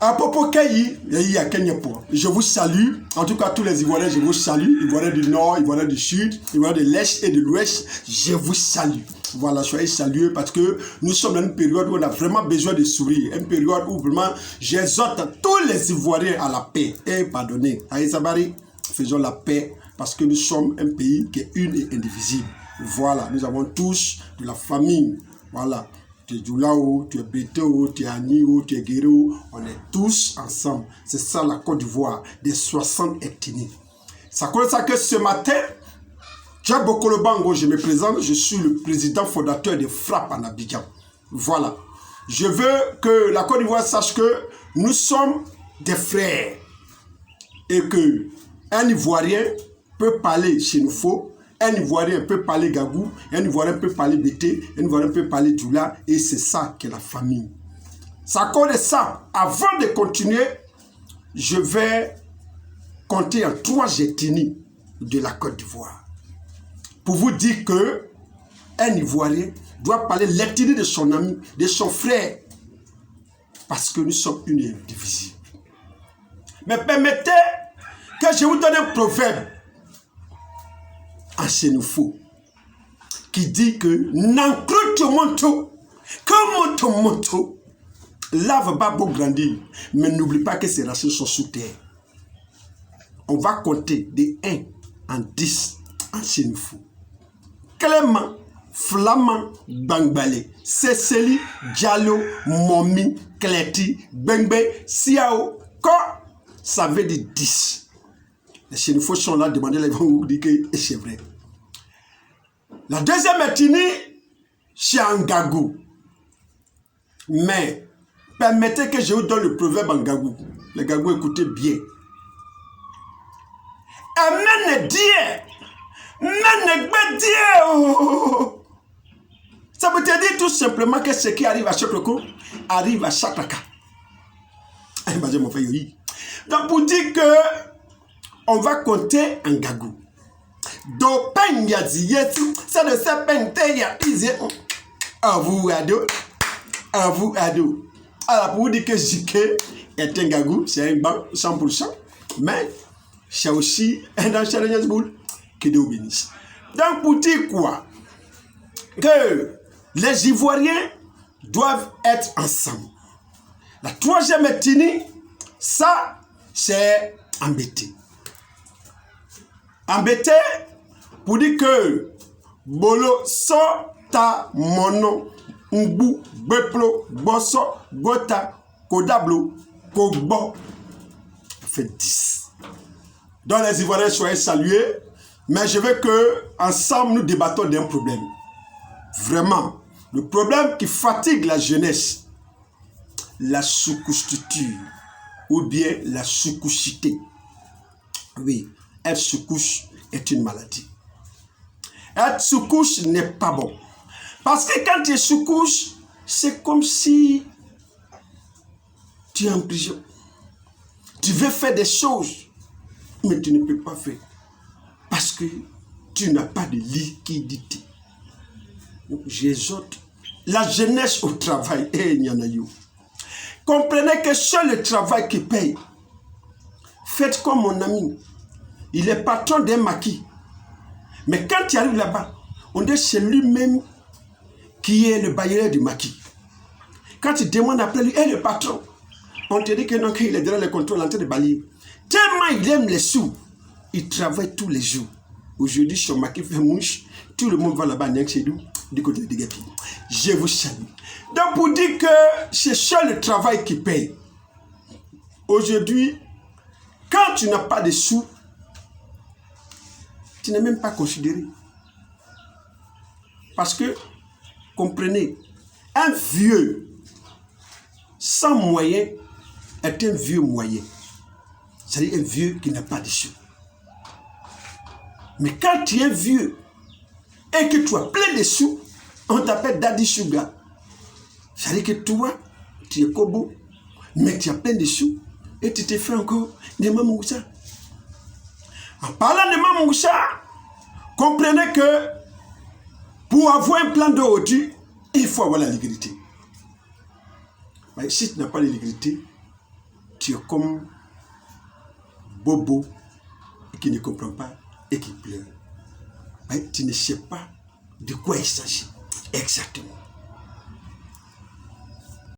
À propos je vous salue, en tout cas tous les Ivoiriens, je vous salue, Ivoiriens du Nord, Ivoiriens du Sud, Ivoiriens de l'Est et de l'Ouest, je vous salue. Voilà, soyez salués parce que nous sommes dans une période où on a vraiment besoin de sourire, une période où vraiment j'exhorte tous les Ivoiriens à la paix et pardonner. Aïe faisons la paix parce que nous sommes un pays qui est une et indivisible. Voilà, nous avons tous de la famille, voilà. Tu es Djoulao, tu es Beto, tu es Anio, tu es Guéro, on est tous ensemble. C'est ça la Côte d'Ivoire, des 60 ethnies. Ça comme ça que ce matin, Djabokolo Bango, je me présente, je suis le président fondateur de FRAPP en Abidjan. Voilà. Je veux que la Côte d'Ivoire sache que nous sommes des frères et que un Ivoirien peut parler Chénoufo, un Ivoirien peut parler Gagou, un Ivoirien peut parler Bété, un Ivoirien peut parler Djoula, et c'est ça qu'est la famille. Ça connaît ça. Avant de continuer, je vais compter en 3 ethnies de la Côte d'Ivoire. Pour vous dire que un Ivoirien doit parler l'ethnie de son ami, de son frère, parce que nous sommes une et indivisible. Mais permettez que je vous donne un proverbe en Chénoufo qui dit que n'encroute monto comme monto lave va beau grandir, mais n'oublie pas que ses racines sont sous terre. On va compter de 1 en 10 en Chénoufo. Clément, Flamand, Bangbale, Cécile, Diallo, Momi, Kleti, Bengbe, Siao, Ko, ça veut dire 10. Les Chénoufos sont là, demandez-les, ils vont vous dire que c'est vrai. La deuxième ethnie, c'est en Gagou. Mais, permettez que je vous donne le proverbe en Gagou. Les Gagou, écoutez bien. Amen Dieu. Ça veut dire tout simplement que ce qui arrive à chaque coup arrive à chaque cas. Donc pour dire que on va compter en Gagou. Do penya ziyeti, ça ne se pente ya izi. À vous ado. Alors pour vous dire que JK est un Gagou, c'est un banc 100%, mais c'est aussi un enchaînement boule que Dieu bénisse. Donc pour dire quoi? Que les Ivoiriens doivent être ensemble. La troisième ethnie, ça c'est embêté. Embêté pour dire que Bolo so ta mono Mbu Beplo Bosso Gota Kodablo Kogbo fait 10. Donc les Ivoiriens soient salués, mais je veux que ensemble nous débattons d'un problème. Vraiment, le problème qui fatigue la jeunesse, la sous-couche ou bien la sous-couchité. Oui, être sous-couche est une maladie. Être sous-couche n'est pas bon. Parce que quand tu es sous-couche, c'est comme si tu es en prison. Tu veux faire des choses, mais tu ne peux pas faire. Parce que tu n'as pas de liquidité. Donc j'exhorte la jeunesse au travail. Comprenez que seul le travail qui paye. Faites comme mon ami. Il est patron d'un maquis. Mais quand tu arrives là-bas, on dit c'est lui-même qui est le bailleur du maquis. Quand tu demandes après lui, le patron, on te dit que non, qu'il est derrière le contrôle en train de balayer. Tellement il aime les sous, il travaille tous les jours. Aujourd'hui, son maquis fait mouche, tout le monde va là-bas, du côté de Gapi. Je vous salue. Donc pour dire que c'est seul le travail qui paye. Aujourd'hui, quand tu n'as pas de sous, tu n'es même pas considéré. Parce que, comprenez, un vieux sans moyen est un vieux moyen. C'est-à-dire un vieux qui n'a pas de sous. Mais quand tu es vieux et que tu as plein de sous, on t'appelle Daddy Sugar. C'est-à-dire que toi, tu es Kobo, mais tu as plein de sous et tu te fais encore des Mamoussa. En parlant de Mamoussa, comprenez que pour avoir un plan de hauteur, il faut avoir la liquidité. Mais si tu n'as pas de liquidité, tu es comme Bobo qui ne comprend pas et qui pleure. Tu ne sais pas de quoi il s'agit exactement.